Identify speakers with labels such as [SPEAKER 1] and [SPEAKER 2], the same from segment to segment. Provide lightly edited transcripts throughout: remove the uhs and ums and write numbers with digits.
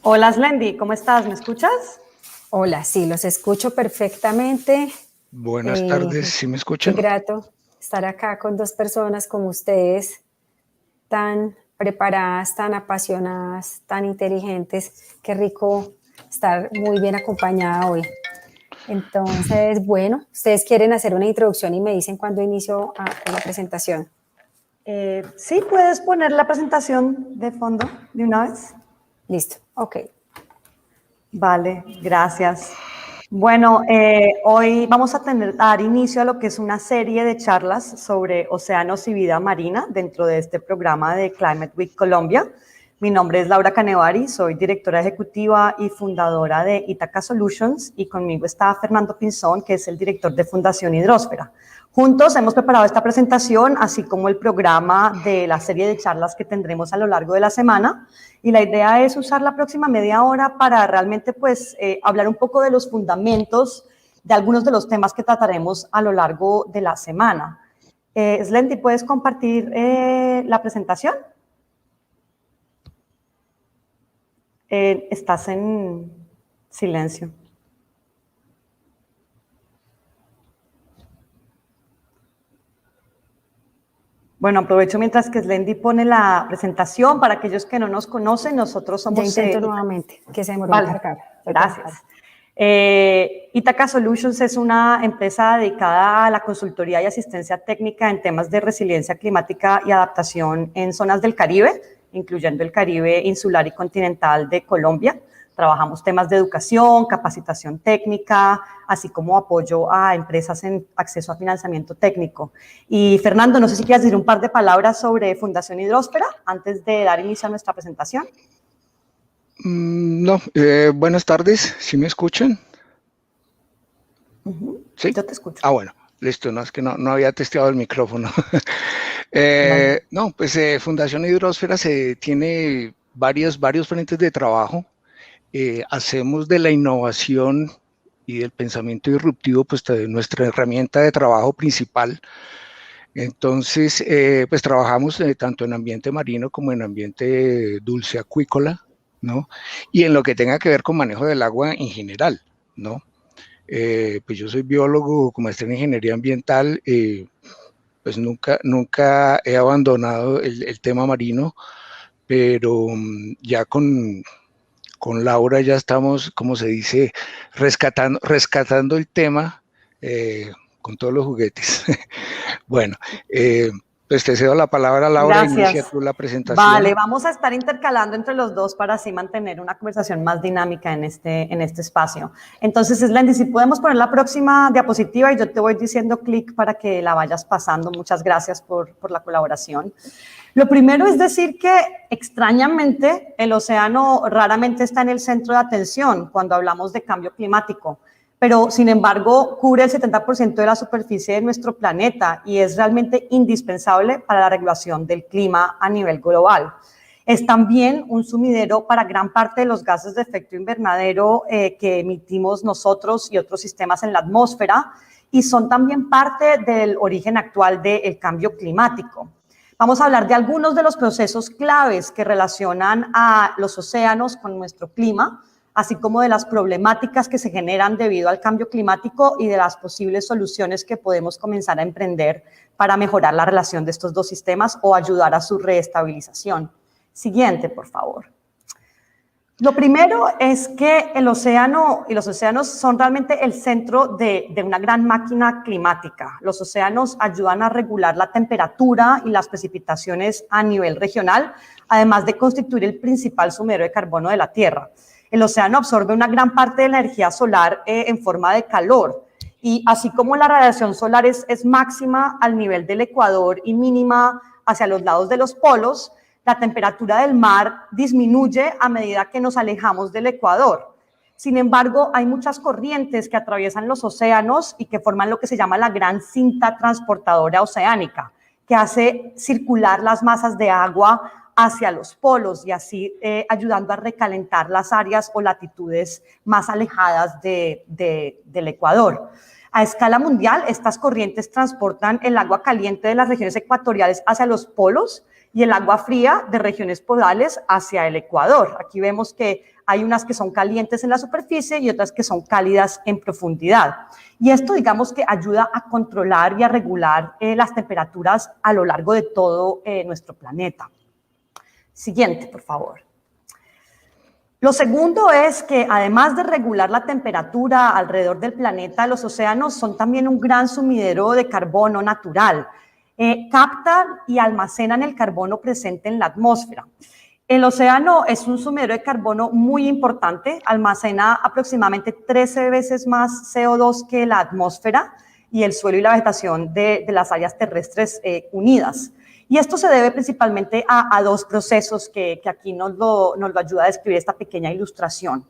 [SPEAKER 1] Hola, Slendy, ¿cómo estás? ¿Me escuchas?
[SPEAKER 2] Hola, sí, los escucho perfectamente.
[SPEAKER 3] Buenas tardes,
[SPEAKER 2] Eh,
[SPEAKER 3] ¿sí me
[SPEAKER 2] Qué
[SPEAKER 3] escuchan?
[SPEAKER 2] grato estar acá con dos personas como ustedes, tan preparadas, tan apasionadas, tan inteligentes. Qué rico estar muy bien acompañada hoy. Entonces, bueno, ustedes quieren hacer una introducción y me dicen cuándo inicio con la presentación.
[SPEAKER 1] Sí, puedes poner la presentación de fondo de una vez.
[SPEAKER 2] Listo, ok.
[SPEAKER 1] Vale, gracias. Bueno, hoy vamos a dar inicio a lo que es una serie de charlas sobre océanos y vida marina dentro de este programa de Climate Week Colombia. Mi nombre es Laura Canevari, soy directora ejecutiva y fundadora de Ítaca Solutions y conmigo está Fernando Pinzón, que es el director de Fundación Hidrósfera. Juntos hemos preparado esta presentación, así como el programa de la serie de charlas que tendremos a lo largo de la semana. Y la idea es usar la próxima media hora para realmente hablar un poco de los fundamentos de algunos de los temas que trataremos a lo largo de la semana. Slendy, ¿puedes compartir la presentación? Estás en silencio. Bueno, aprovecho mientras que Slendy pone la presentación. Para aquellos que no nos conocen, nosotros somos...
[SPEAKER 2] Ya intento nuevamente, que se demoró
[SPEAKER 1] Vale,
[SPEAKER 2] en cargar.
[SPEAKER 1] gracias. Ítaca Solutions es una empresa dedicada a la consultoría y asistencia técnica en temas de resiliencia climática y adaptación en zonas del Caribe, incluyendo el Caribe insular y continental de Colombia. Trabajamos temas de educación, capacitación técnica, así como apoyo a empresas en acceso a financiamiento técnico. Y Fernando, no sé si quieres decir un par de palabras sobre Fundación Hidrósfera antes de dar inicio a nuestra presentación.
[SPEAKER 3] No, buenas tardes, ¿sí me escuchan? ¿Sí?
[SPEAKER 1] Yo te escucho.
[SPEAKER 3] Ah, bueno, listo, no, es que no había testeado el micrófono.
[SPEAKER 1] Vale.
[SPEAKER 3] No, pues Fundación Hidrósfera tiene varios frentes de trabajo. Hacemos de la innovación y del pensamiento disruptivo pues nuestra herramienta de trabajo principal. Entonces, pues trabajamos tanto en ambiente marino como en ambiente dulce acuícola, ¿no? Y en lo que tenga que ver con manejo del agua en general, ¿no? Pues yo soy biólogo con maestría en ingeniería ambiental, pues nunca he abandonado el tema marino, pero ya con Laura ya estamos, como se dice, rescatando el tema con todos los juguetes. Bueno, pues te cedo la palabra, Laura, inicia
[SPEAKER 1] Gracias.
[SPEAKER 3] tú la presentación.
[SPEAKER 1] Vale, vamos a estar intercalando entre los dos para así mantener una conversación más dinámica en este espacio. Entonces, Slendy, si podemos poner la próxima diapositiva y yo te voy diciendo clic para que la vayas pasando. Muchas gracias por la colaboración. Lo primero es decir que, extrañamente, el océano raramente está en el centro de atención cuando hablamos de cambio climático, pero sin embargo cubre el 70% de la superficie de nuestro planeta y es realmente indispensable para la regulación del clima a nivel global. Es también un sumidero para gran parte de los gases de efecto invernadero que emitimos nosotros y otros sistemas en la atmósfera y son también parte del origen actual del cambio climático. Vamos a hablar de algunos de los procesos claves que relacionan a los océanos con nuestro clima, así como de las problemáticas que se generan debido al cambio climático y de las posibles soluciones que podemos comenzar a emprender para mejorar la relación de estos dos sistemas o ayudar a su reestabilización. Siguiente, por favor. Lo primero es que el océano y los océanos son realmente el centro de una gran máquina climática. Los océanos ayudan a regular la temperatura y las precipitaciones a nivel regional, además de constituir el principal sumidero de carbono de la Tierra. El océano absorbe una gran parte de la energía solar en forma de calor y así como la radiación solar es máxima al nivel del ecuador y mínima hacia los lados de los polos, la temperatura del mar disminuye a medida que nos alejamos del ecuador. Sin embargo, hay muchas corrientes que atraviesan los océanos y que forman lo que se llama la gran cinta transportadora oceánica, que hace circular las masas de agua hacia los polos y así ayudando a recalentar las áreas o latitudes más alejadas del ecuador. A escala mundial, estas corrientes transportan el agua caliente de las regiones ecuatoriales hacia los polos y el agua fría de regiones podales hacia el Ecuador. Aquí vemos que hay unas que son calientes en la superficie y otras que son cálidas en profundidad. Y esto, digamos que ayuda a controlar y a regular las temperaturas a lo largo de todo nuestro planeta. Siguiente, por favor. Lo segundo es que además de regular la temperatura alrededor del planeta, los océanos son también un gran sumidero de carbono natural. Captan y almacenan el carbono presente en la atmósfera. El océano es un sumidero de carbono muy importante, almacena aproximadamente 13 veces más CO2 que la atmósfera y el suelo y la vegetación de las áreas terrestres unidas. Y esto se debe principalmente a dos procesos que aquí nos lo ayuda a describir esta pequeña ilustración.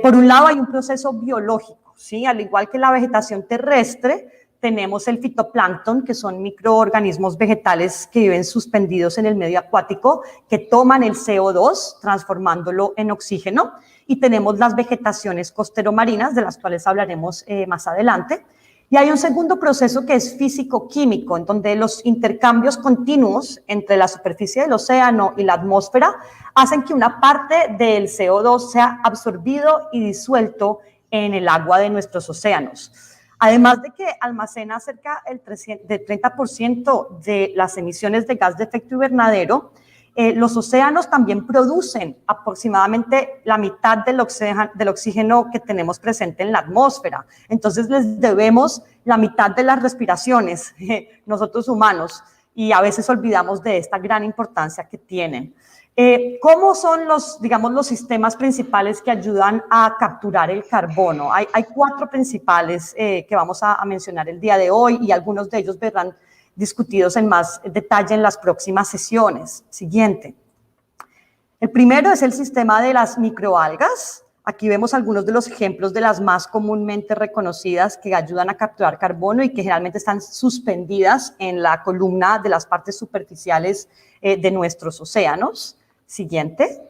[SPEAKER 1] Por un lado hay un proceso biológico, ¿sí? Al igual que la vegetación terrestre, tenemos el fitoplancton, que son microorganismos vegetales que viven suspendidos en el medio acuático, que toman el CO2 transformándolo en oxígeno, y tenemos las vegetaciones costero-marinas, de las cuales hablaremos más adelante. Y hay un segundo proceso que es físico-químico, en donde los intercambios continuos entre la superficie del océano y la atmósfera hacen que una parte del CO2 sea absorbido y disuelto en el agua de nuestros océanos. Además de que almacena cerca del 30% de las emisiones de gas de efecto invernadero, los océanos también producen aproximadamente la mitad del oxígeno que tenemos presente en la atmósfera. Entonces les debemos la mitad de las respiraciones, nosotros humanos, y a veces olvidamos de esta gran importancia que tienen. ¿Cómo son los sistemas principales que ayudan a capturar el carbono? Hay 4 principales que vamos a mencionar el día de hoy, y algunos de ellos verán discutidos en más detalle en las próximas sesiones. Siguiente. El primero es el sistema de las microalgas. Aquí vemos algunos de los ejemplos de las más comúnmente reconocidas que ayudan a capturar carbono y que generalmente están suspendidas en la columna de las partes superficiales de nuestros océanos. Siguiente.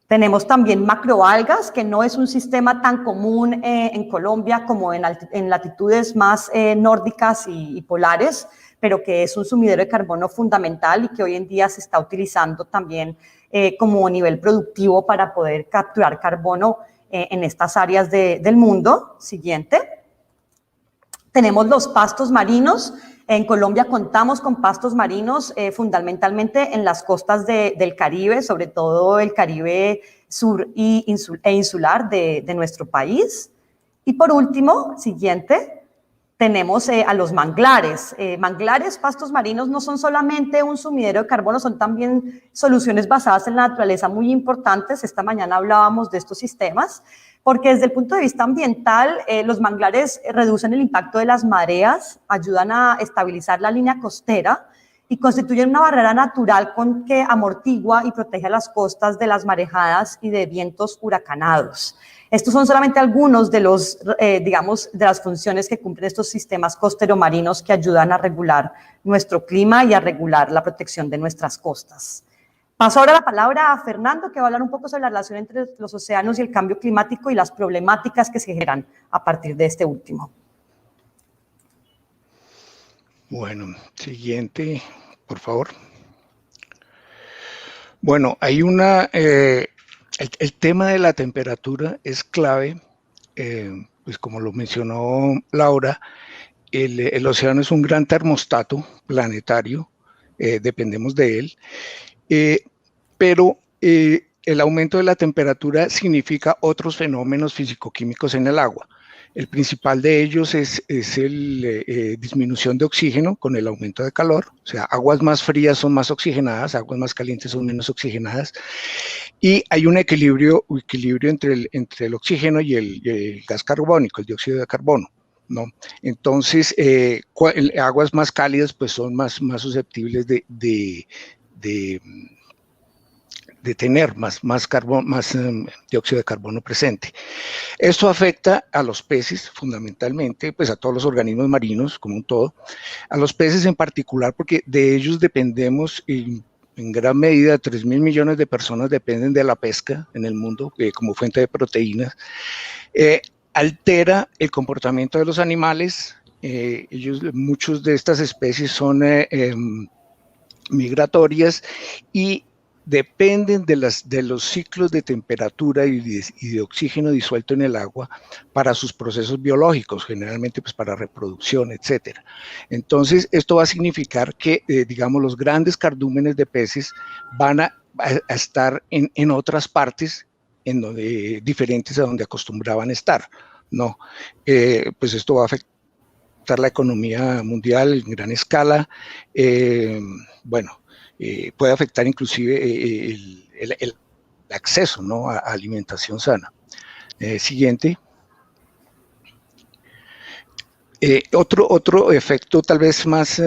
[SPEAKER 1] Tenemos también macroalgas, que no es un sistema tan común en Colombia como en latitudes más nórdicas y polares, pero que es un sumidero de carbono fundamental y que hoy en día se está utilizando también como nivel productivo para poder capturar carbono en estas áreas del mundo. Siguiente. Tenemos los pastos marinos. En Colombia contamos con pastos marinos fundamentalmente en las costas del Caribe, sobre todo el Caribe sur e insular de nuestro país. Y por último, siguiente, tenemos a los manglares. Manglares, pastos marinos, no son solamente un sumidero de carbono, son también soluciones basadas en la naturaleza muy importantes. Esta mañana hablábamos de estos sistemas, porque desde el punto de vista ambiental, los manglares reducen el impacto de las mareas, ayudan a estabilizar la línea costera y constituyen una barrera natural que amortigua y protege a las costas de las marejadas y de vientos huracanados. Estos son solamente algunos de de las funciones que cumplen estos sistemas costero-marinos que ayudan a regular nuestro clima y a regular la protección de nuestras costas. Paso ahora la palabra a Fernando, que va a hablar un poco sobre la relación entre los océanos y el cambio climático y las problemáticas que se generan a partir de este último.
[SPEAKER 3] Bueno, siguiente, por favor. Bueno, hay el tema de la temperatura es clave, pues como lo mencionó Laura, el océano es un gran termostato planetario, dependemos de él. Pero el aumento de la temperatura significa otros fenómenos físico-químicos en el agua. El principal de ellos es la disminución de oxígeno con el aumento de calor, o sea, aguas más frías son más oxigenadas, aguas más calientes son menos oxigenadas, y hay un equilibrio entre el oxígeno y el gas carbónico, el dióxido de carbono, ¿no? Entonces, aguas más cálidas pues son más susceptibles de tener más dióxido de carbono presente. Esto afecta a los peces fundamentalmente, pues a todos los organismos marinos como un todo, a los peces en particular porque de ellos dependemos en gran medida. 3.000 millones de personas dependen de la pesca en el mundo como fuente de proteínas. Altera el comportamiento de los animales. Muchos de estas especies son migratorias y dependen de los ciclos de temperatura y de oxígeno disuelto en el agua para sus procesos biológicos, generalmente pues para reproducción, etc. Entonces, esto va a significar que, digamos, los grandes cardúmenes de peces van a estar en otras partes diferentes a donde acostumbraban estar, ¿no? Pues esto va a afectar la economía mundial en gran escala, bueno, puede afectar inclusive el acceso, ¿no?, a alimentación sana. Siguiente. Otro efecto tal vez más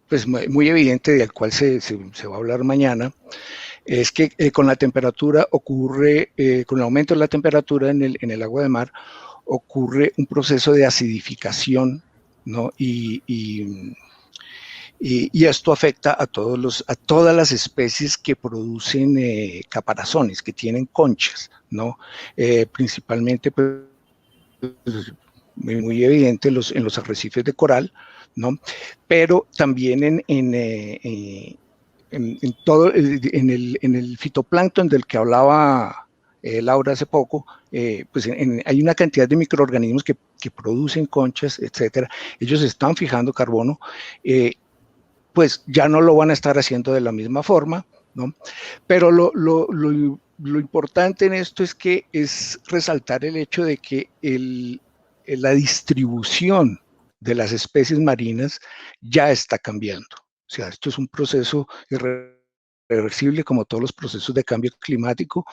[SPEAKER 3] pues muy evidente, del cual se va a hablar mañana, es que con la temperatura ocurre, con el aumento de la temperatura en el agua de mar, ocurre un proceso de acidificación, ¿no? Y esto afecta a todas las especies que producen caparazones, que tienen conchas, ¿no? Principalmente, pues, muy evidente en los arrecifes de coral, ¿no? Pero también en el fitoplancton del que hablaba Laura hace poco, pues hay una cantidad de microorganismos que producen conchas, etcétera. Ellos están fijando carbono, pues ya no lo van a estar haciendo de la misma forma, ¿no? Pero lo importante en esto es resaltar el hecho de que la distribución de las especies marinas ya está cambiando. O sea, esto es un proceso irreversible, como todos los procesos de cambio climático,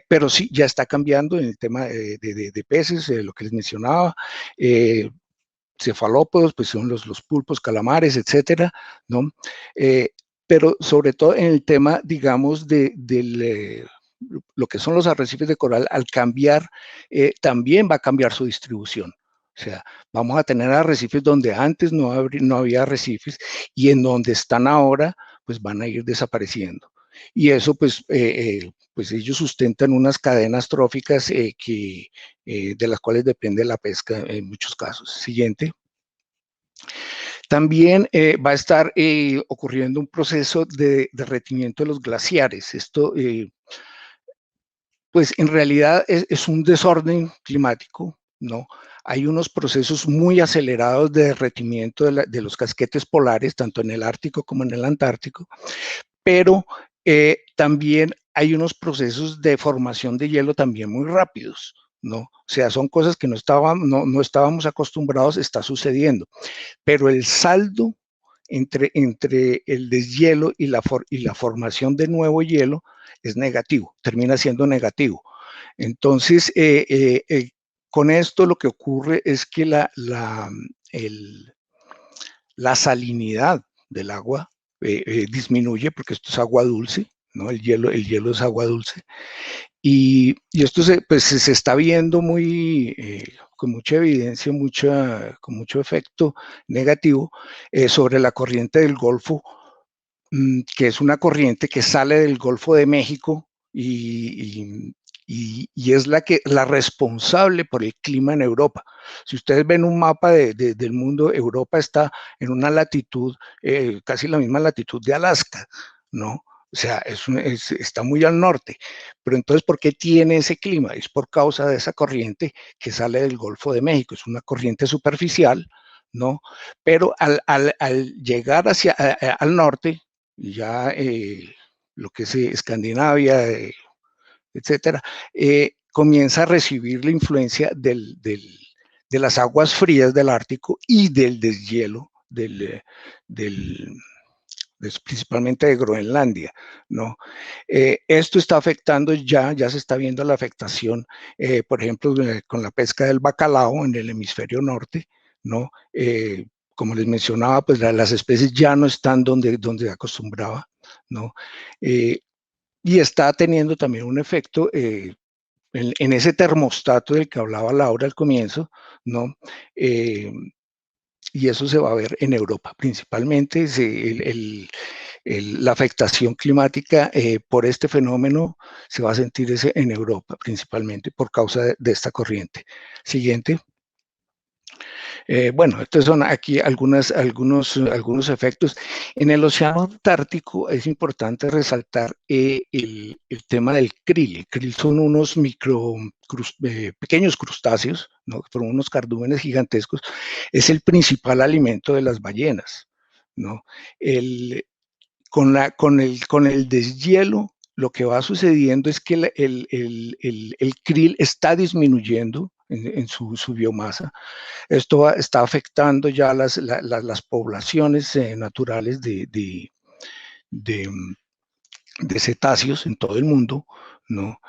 [SPEAKER 3] pero sí, ya está cambiando en el tema de peces, lo que les mencionaba, cefalópodos, pues son los pulpos, calamares, etcétera, ¿no? Pero sobre todo en el tema, digamos, lo que son los arrecifes de coral, al cambiar, también va a cambiar su distribución. O sea, vamos a tener arrecifes donde antes no había arrecifes, y en donde están ahora, pues van a ir desapareciendo. Y eso, pues ellos sustentan unas cadenas tróficas de las cuales depende la pesca en muchos casos. Siguiente. También va a estar ocurriendo un proceso de derretimiento de los glaciares. Esto, pues en realidad es un desorden climático, ¿no? Hay unos procesos muy acelerados de derretimiento de los casquetes polares, tanto en el Ártico como en el Antártico, pero también hay unos procesos de formación de hielo también muy rápidos, ¿no? O sea, son cosas que no estábamos acostumbrados, está sucediendo. Pero el saldo entre el deshielo y la formación de nuevo hielo es negativo, termina siendo negativo. Entonces, con esto lo que ocurre es que la salinidad del agua disminuye, porque esto es agua dulce, ¿no? El hielo es agua dulce. Y esto se está viendo con mucha evidencia, con mucho efecto negativo sobre la corriente del Golfo, que es una corriente que sale del Golfo de México y es la responsable por el clima en Europa. Si ustedes ven un mapa del mundo, Europa está en una latitud, casi la misma latitud de Alaska, ¿no? O sea, está muy al norte. Pero entonces, ¿por qué tiene ese clima? Es por causa de esa corriente que sale del Golfo de México. Es una corriente superficial, ¿no? Pero al llegar al norte, ya lo que es Escandinavia, etcétera, comienza a recibir la influencia de las aguas frías del Ártico y del deshielo principalmente de Groenlandia, ¿no? Esto está afectando ya se está viendo la afectación, por ejemplo, con la pesca del bacalao en el hemisferio norte, ¿no? Como les mencionaba, pues las especies ya no están donde acostumbraba, ¿no? Y está teniendo también un efecto en ese termostato del que hablaba Laura al comienzo, ¿no? Y eso se va a ver en Europa, principalmente la afectación climática por este fenómeno se va a sentir en Europa, principalmente por causa de esta corriente. Siguiente. Bueno, estos son aquí algunos efectos. En el océano Antártico es importante resaltar el tema del krill. El krill son unos pequeños crustáceos, ¿no? Son unos cardúmenes gigantescos. Es el principal alimento de las ballenas, ¿no? Con el deshielo, lo que va sucediendo es que el krill está disminuyendo en su biomasa. Esto está afectando ya las poblaciones naturales de, de cetáceos en todo el mundo, ¿no?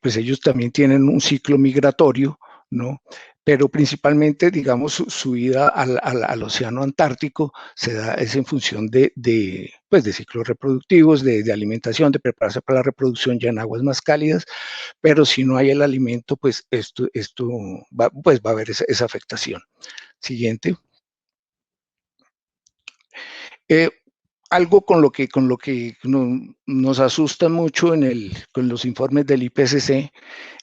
[SPEAKER 3] Pues ellos también tienen un ciclo migratorio, ¿no? Pero principalmente, digamos, su ida al océano Antártico es en función pues de ciclos reproductivos, de alimentación, de prepararse para la reproducción ya en aguas más cálidas, pero si no hay el alimento, pues esto pues va a haber esa afectación. Siguiente. Algo con lo que nos asusta mucho con los informes del IPCC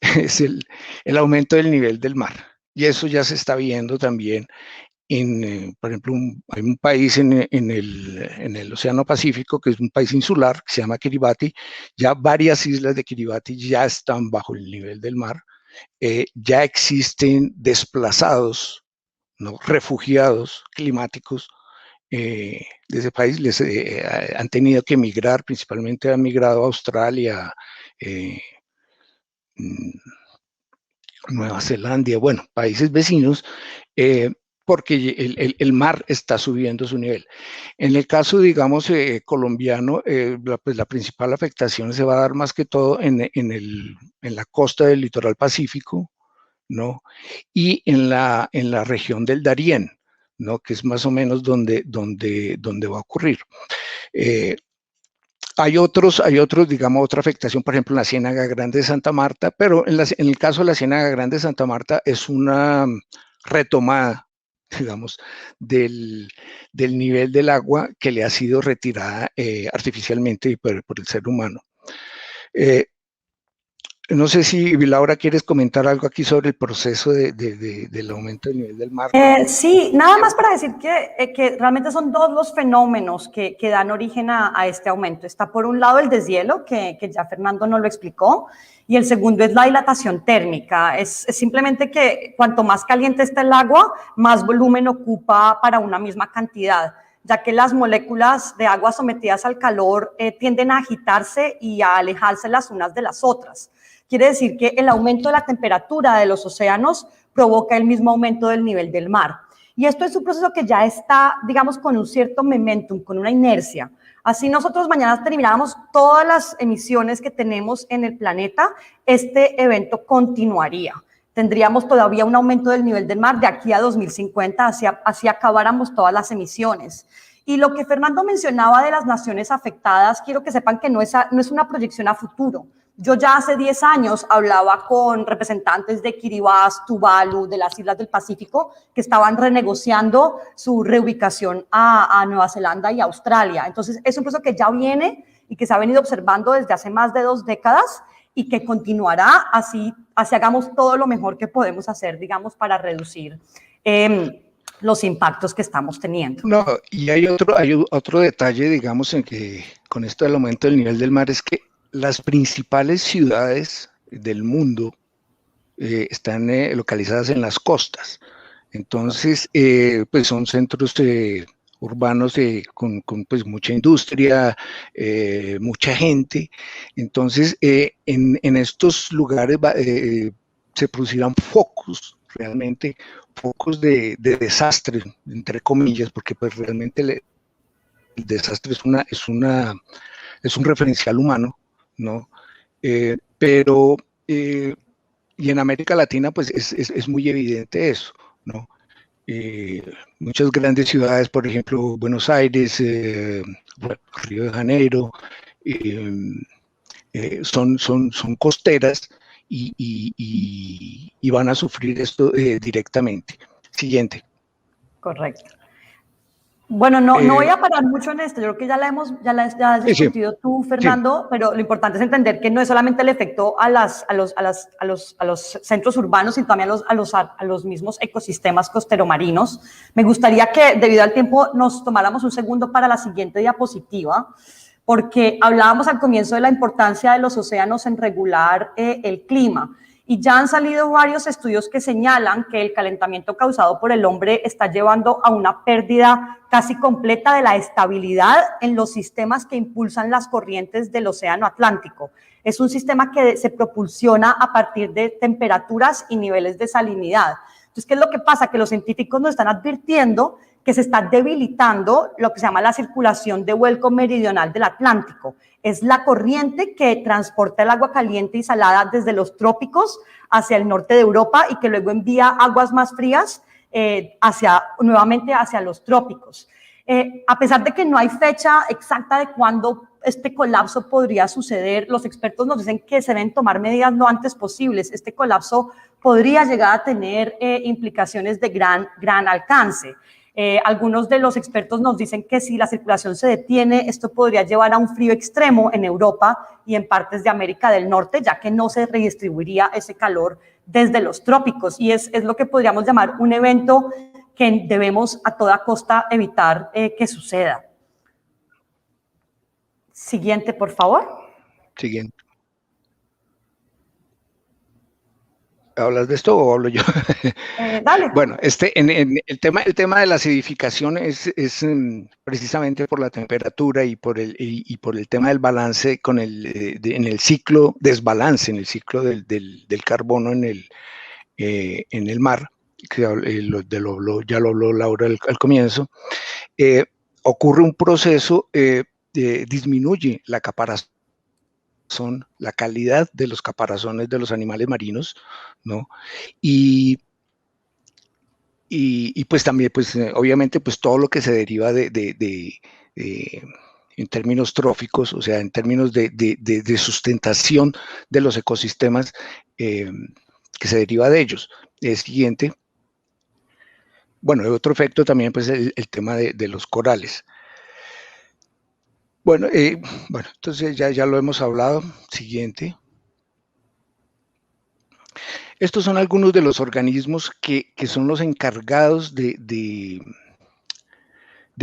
[SPEAKER 3] es el aumento del nivel del mar. Y eso ya se está viendo también por ejemplo, hay un país en el Océano Pacífico, que es un país insular, que se llama Kiribati. Ya varias islas de Kiribati ya están bajo el nivel del mar. Ya existen desplazados, ¿no? Refugiados climáticos de ese país, han tenido que emigrar, principalmente han migrado a Australia, Nueva Zelanda, bueno, países vecinos, porque el mar está subiendo su nivel. En el caso, digamos, colombiano, pues la principal afectación se va a dar más que todo en la costa del litoral pacífico, ¿no? Y en la región del Darién, ¿no? Que es más o menos donde va a ocurrir. Hay otros, digamos, otra afectación, por ejemplo, en la Ciénaga Grande de Santa Marta, pero en el caso de la Ciénaga Grande de Santa Marta es una retomada, digamos, del nivel del agua que le ha sido retirada artificialmente por el ser humano. No sé si, Laura, quieres comentar algo aquí sobre el proceso del aumento del nivel del mar.
[SPEAKER 1] Sí, nada más para decir que realmente son dos los fenómenos que dan origen a este aumento. Está por un lado el deshielo, que ya Fernando nos lo explicó, y el segundo es la dilatación térmica. Es simplemente que cuanto más caliente está el agua, más volumen ocupa para una misma cantidad, ya que las moléculas de agua sometidas al calor tienden a agitarse y a alejarse las unas de las otras. Quiere decir que el aumento de la temperatura de los océanos provoca el mismo aumento del nivel del mar. Y esto es un proceso que ya está, digamos, con un cierto momentum, con una inercia. Así nosotros mañana termináramos todas las emisiones que tenemos en el planeta, este evento continuaría. Tendríamos todavía un aumento del nivel del mar de aquí a 2050, así acabáramos todas las emisiones. Y lo que Fernando mencionaba de las naciones afectadas, quiero que sepan que no es una proyección a futuro. Yo ya hace 10 años hablaba con representantes de Kiribati, Tuvalu, de las islas del Pacífico, que estaban renegociando su reubicación a Nueva Zelanda y Australia. Entonces, es un proceso que ya viene y que se ha venido observando desde hace más de 2 décadas y que continuará así hagamos todo lo mejor que podemos hacer, digamos, para reducir los impactos que estamos teniendo.
[SPEAKER 3] No, y hay otro detalle, digamos, en que con esto del aumento del nivel del mar es que las principales ciudades del mundo están localizadas en las costas. Entonces, pues son centros urbanos con pues mucha industria, mucha gente. Entonces, en estos lugares se producirán focos, realmente, focos de desastre, entre comillas, porque pues realmente el desastre es un referencial humano, ¿no? Pero y en América Latina pues es muy evidente eso, ¿no? Muchas grandes ciudades, por ejemplo, Buenos Aires, Río de Janeiro, son costeras y van a sufrir esto directamente. Siguiente.
[SPEAKER 1] Correcto. Bueno, no voy a parar mucho en esto, yo creo que ya has
[SPEAKER 3] Sí, sí,
[SPEAKER 1] discutido tú,
[SPEAKER 3] sí.
[SPEAKER 1] Fernando, pero lo importante es entender que no es solamente el efecto a los centros urbanos, sino también a los mismos ecosistemas costeromarinos. Me gustaría que, debido al tiempo, nos tomáramos un segundo para la siguiente diapositiva, porque hablábamos al comienzo de la importancia de los océanos en regular el clima. Y ya han salido varios estudios que señalan que el calentamiento causado por el hombre está llevando a una pérdida casi completa de la estabilidad en los sistemas que impulsan las corrientes del océano Atlántico. Es un sistema que se propulsiona a partir de temperaturas y niveles de salinidad. Entonces, ¿qué es lo que pasa? Que los científicos nos están advirtiendo que se está debilitando lo que se llama la circulación de vuelco meridional del Atlántico. Es la corriente que transporta el agua caliente y salada desde los trópicos hacia el norte de Europa y que luego envía aguas más frías nuevamente hacia los trópicos. A pesar de que no hay fecha exacta de cuándo este colapso podría suceder, los expertos nos dicen que se deben tomar medidas lo antes posibles. Este colapso podría llegar a tener implicaciones de gran alcance. Algunos de los expertos nos dicen que si la circulación se detiene, esto podría llevar a un frío extremo en Europa y en partes de América del Norte, ya que no se redistribuiría ese calor desde los trópicos. Y es lo que podríamos llamar un evento que debemos a toda costa evitar que suceda. Siguiente, por favor.
[SPEAKER 3] Siguiente. ¿Hablas de esto o hablo yo?
[SPEAKER 1] Dale.
[SPEAKER 3] Bueno, en el tema de la acidificación es precisamente por la temperatura y por el tema del balance en el ciclo, desbalance en el ciclo del carbono en el mar, que ya lo habló Laura al comienzo. Ocurre un proceso, disminuye la caparazón, la calidad de los caparazones de los animales marinos, ¿no? Y pues también, pues obviamente, pues todo lo que se deriva en términos tróficos, o sea, en términos de sustentación de los ecosistemas que se deriva de ellos. El siguiente. Bueno, otro efecto también, pues el tema de los corales. Bueno, entonces ya lo hemos hablado. Siguiente. Estos son algunos de los organismos que son los encargados de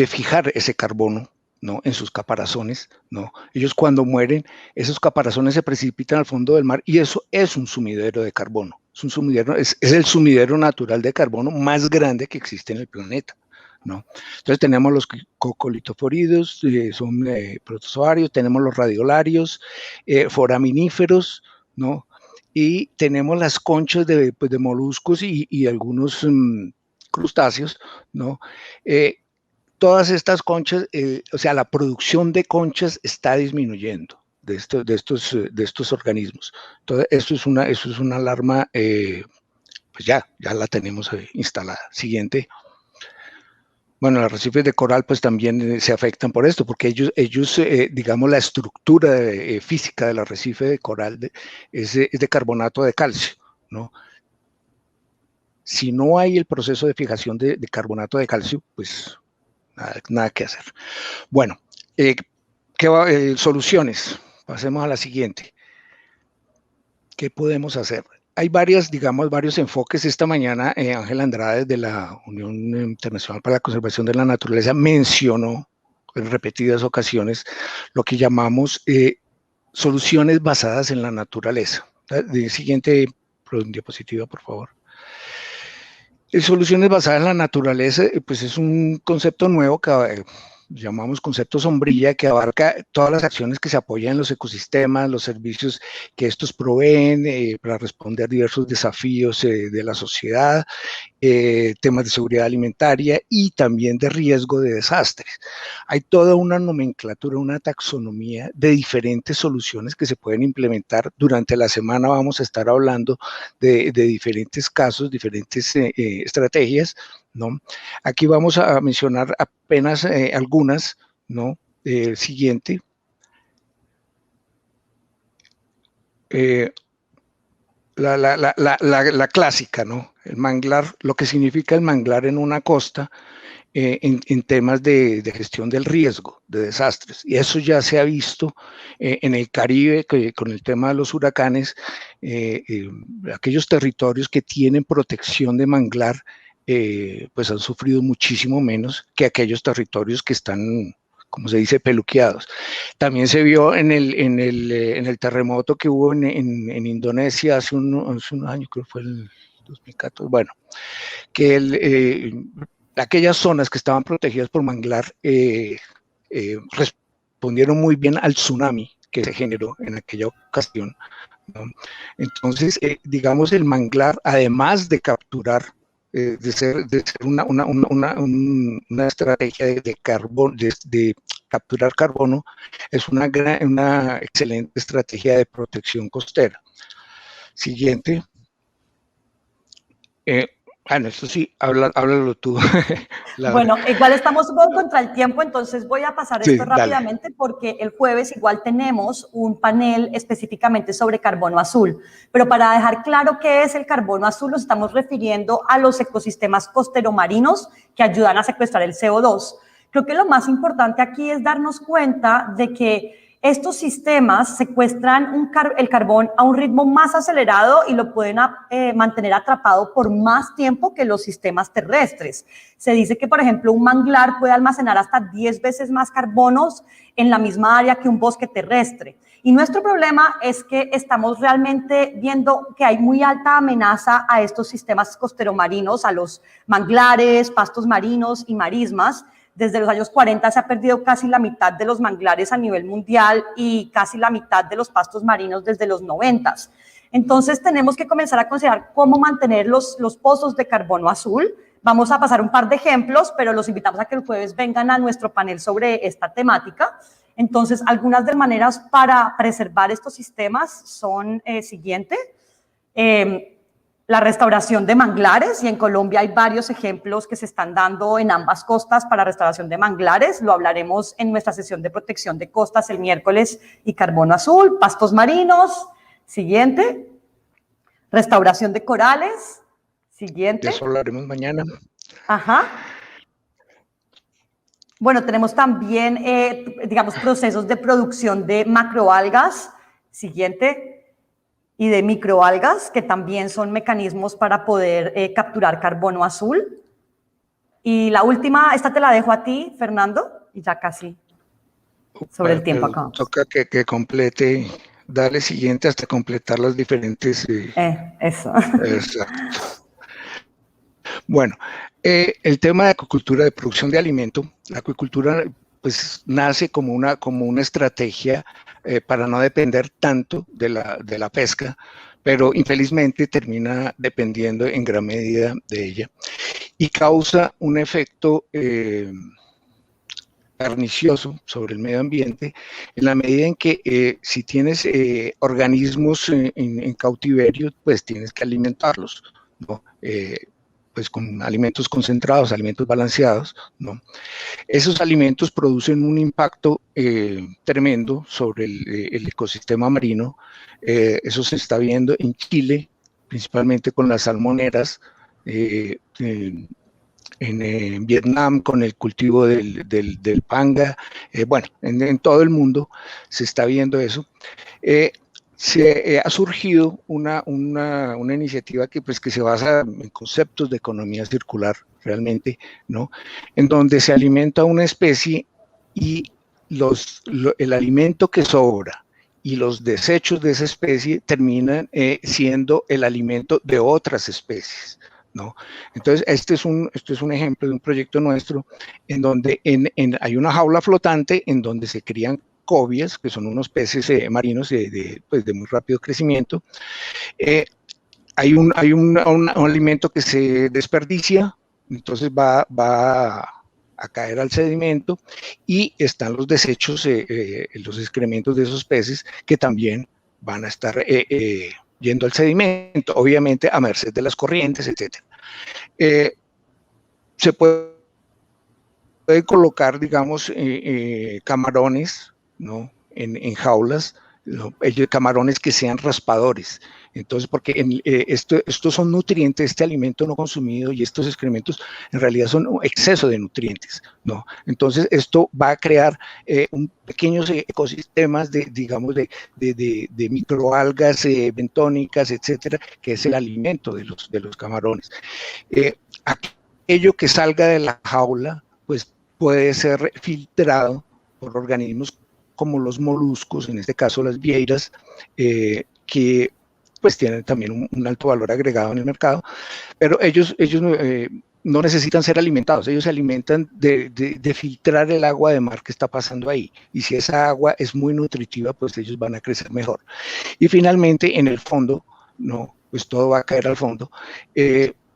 [SPEAKER 3] fijar ese carbono, ¿no? En sus caparazones, ¿no? Ellos cuando mueren, esos caparazones se precipitan al fondo del mar y eso es un sumidero de carbono. Es un sumidero, es el sumidero natural de carbono más grande que existe en el planeta, ¿no? Entonces tenemos los cocolitoforidos, son protozoarios, tenemos los radiolarios, foraminíferos, ¿no? Y tenemos las conchas de moluscos y algunos crustáceos, ¿no? Todas estas conchas, o sea, la producción de conchas está disminuyendo de estos organismos. Entonces, eso es una alarma, pues ya la tenemos instalada. Siguiente. Bueno, los arrecifes de coral pues también se afectan por esto, porque ellos digamos, la estructura física del arrecife de coral es de carbonato de calcio, ¿no? Si no hay el proceso de fijación de carbonato de calcio, pues nada que hacer. Bueno, soluciones. Pasemos a la siguiente. ¿Qué podemos hacer? Hay varios enfoques. Esta mañana Ángel Andrade de la Unión Internacional para la Conservación de la Naturaleza mencionó en repetidas ocasiones lo que llamamos soluciones basadas en la naturaleza. Siguiente diapositiva, por favor. Soluciones basadas en la naturaleza, pues es un concepto nuevo que llamamos concepto sombrilla, que abarca todas las acciones que se apoyan en los ecosistemas, los servicios que estos proveen para responder a diversos desafíos de la sociedad, temas de seguridad alimentaria y también de riesgo de desastres. Hay toda una nomenclatura, una taxonomía de diferentes soluciones que se pueden implementar. Durante la semana vamos a estar hablando de diferentes casos, diferentes estrategias, ¿no? Aquí vamos a mencionar apenas algunas, ¿no? Siguiente. La clásica, ¿no? El manglar, lo que significa el manglar en una costa en temas de gestión del riesgo, de desastres. Y eso ya se ha visto en el Caribe con el tema de los huracanes, aquellos territorios que tienen protección de manglar, pues han sufrido muchísimo menos que aquellos territorios que están, como se dice, peluqueados. También se vio en el terremoto que hubo en Indonesia hace un año, creo que fue el 2014, bueno, que aquellas zonas que estaban protegidas por manglar respondieron muy bien al tsunami que se generó en aquella ocasión, ¿no? Entonces, digamos, el manglar, además de capturar, de ser una estrategia de capturar carbono, es una excelente estrategia de protección costera. Siguiente. Bueno, esto sí, háblalo tú.
[SPEAKER 1] Bueno, igual estamos un poco contra el tiempo, entonces voy a pasar esto rápidamente, dale, porque el jueves igual tenemos un panel específicamente sobre carbono azul. Pero para dejar claro qué es el carbono azul, nos estamos refiriendo a los ecosistemas costero-marinos que ayudan a secuestrar el CO2. Creo que lo más importante aquí es darnos cuenta de que estos sistemas secuestran el carbón a un ritmo más acelerado y lo pueden mantener atrapado por más tiempo que los sistemas terrestres. Se dice que, por ejemplo, un manglar puede almacenar hasta 10 veces más carbonos en la misma área que un bosque terrestre. Y nuestro problema es que estamos realmente viendo que hay muy alta amenaza a estos sistemas costero-marinos, a los manglares, pastos marinos y marismas. Desde los años 40 se ha perdido casi la mitad de los manglares a nivel mundial y casi la mitad de los pastos marinos desde los 90. Entonces tenemos que comenzar a considerar cómo mantener los pozos de carbono azul. Vamos a pasar un par de ejemplos, pero los invitamos a que el jueves vengan a nuestro panel sobre esta temática. Entonces, algunas de las maneras para preservar estos sistemas son siguiente. La restauración de manglares, y en Colombia hay varios ejemplos que se están dando en ambas costas para restauración de manglares. Lo hablaremos en nuestra sesión de protección de costas el miércoles y carbono azul. Pastos marinos, siguiente. Restauración de corales, siguiente.
[SPEAKER 3] De eso hablaremos mañana.
[SPEAKER 1] Ajá. Bueno, tenemos también, digamos, procesos de producción de macroalgas, siguiente. Y de microalgas, que también son mecanismos para poder capturar carbono azul. Y la última, esta te la dejo a ti, Fernando, y ya casi sobre el tiempo acá.
[SPEAKER 3] Toca que complete, dale siguiente hasta completar las diferentes...
[SPEAKER 1] Eso.
[SPEAKER 3] Exacto. Bueno, el tema de acuicultura, de producción de alimento, la acuicultura pues nace como una estrategia para no depender tanto de la pesca, pero infelizmente termina dependiendo en gran medida de ella y causa un efecto pernicioso sobre el medio ambiente en la medida en que si tienes organismos en cautiverio, pues tienes que alimentarlos, ¿no? Pues con alimentos concentrados, alimentos balanceados, ¿no? Esos alimentos producen un impacto tremendo sobre el ecosistema marino. Eso se está viendo en Chile, principalmente con las salmoneras, en Vietnam con el cultivo del panga, bueno, en todo el mundo se está viendo eso. Ha surgido una iniciativa que se basa en conceptos de economía circular realmente, ¿no? En donde se alimenta una especie y el alimento que sobra y los desechos de esa especie terminan siendo el alimento de otras especies, ¿no? Entonces, este es un ejemplo de un proyecto nuestro en donde hay una jaula flotante en donde se crían cobias, que son unos peces marinos de muy rápido crecimiento. Hay un alimento que se desperdicia, entonces va a caer al sedimento y están los desechos, los excrementos de esos peces que también van a estar yendo al sedimento, obviamente a merced de las corrientes, etc. Se puede colocar, digamos, camarones, ¿no? En jaulas, ¿no? Camarones que sean raspadores. Entonces, porque estos son nutrientes, este alimento no consumido y estos excrementos en realidad son un exceso de nutrientes, ¿no? Entonces, esto va a crear pequeños ecosistemas digamos, de microalgas bentónicas, etcétera, que es el alimento de los camarones. Aquello que salga de la jaula, pues puede ser filtrado por organismos como los moluscos, en este caso las vieiras, que pues tienen también un alto valor agregado en el mercado, pero ellos no necesitan ser alimentados, ellos se alimentan de filtrar el agua de mar que está pasando ahí, y si esa agua es muy nutritiva, pues ellos van a crecer mejor. Y finalmente, en el fondo, no, pues todo va a caer al fondo,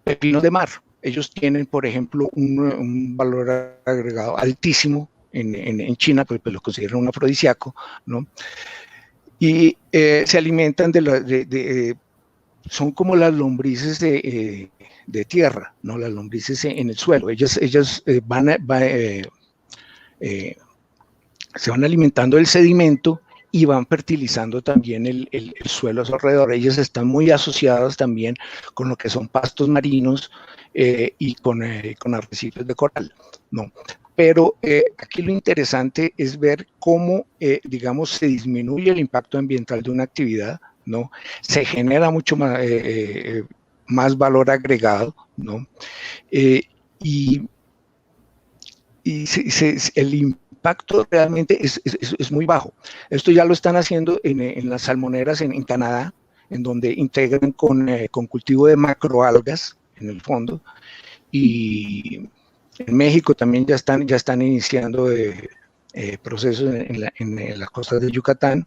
[SPEAKER 3] pepinos de mar. Ellos tienen, por ejemplo, un valor agregado altísimo en China, pues lo consideran un afrodisíaco, ¿no? Y se alimentan son como las lombrices de tierra, ¿no? Las lombrices en el suelo. Ellas se van alimentando del sedimento y van fertilizando también el suelo a su alrededor. Ellas están muy asociadas también con lo que son pastos marinos y con arrecifes de coral, ¿no? Pero aquí lo interesante es ver cómo, digamos, se disminuye el impacto ambiental de una actividad, ¿no? Se genera mucho más valor agregado, ¿no? Y el impacto realmente es muy bajo. Esto ya lo están haciendo en las salmoneras en Canadá, en donde integran con cultivo de macroalgas en el fondo, y en México también ya están iniciando procesos en las costas de Yucatán.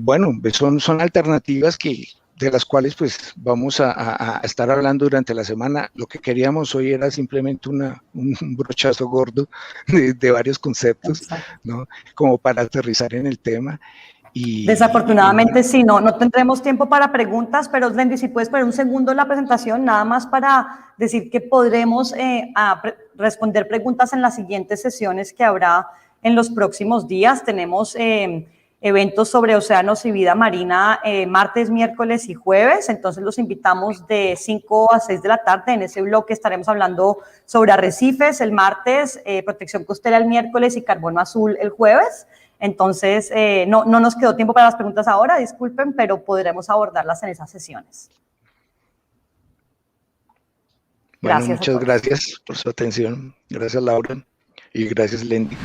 [SPEAKER 3] Bueno, son alternativas de las cuales pues vamos a estar hablando durante la semana. Lo que queríamos hoy era simplemente un brochazo gordo de varios conceptos, ¿no? Como para aterrizar en el tema.
[SPEAKER 1] Desafortunadamente sí, no tendremos tiempo para preguntas, pero Slendy, si puedes poner un segundo en la presentación, nada más para decir que podremos responder preguntas en las siguientes sesiones que habrá en los próximos días. Tenemos eventos sobre océanos y vida marina martes, miércoles y jueves, entonces los invitamos de 5 a 6 de la tarde. En ese bloque estaremos hablando sobre arrecifes el martes, protección costera el miércoles y carbono azul el jueves. Entonces, no nos quedó tiempo para las preguntas ahora, disculpen, pero podremos abordarlas en esas sesiones.
[SPEAKER 3] Bueno, muchas gracias por su atención. Gracias, Laura, y gracias, Lendy.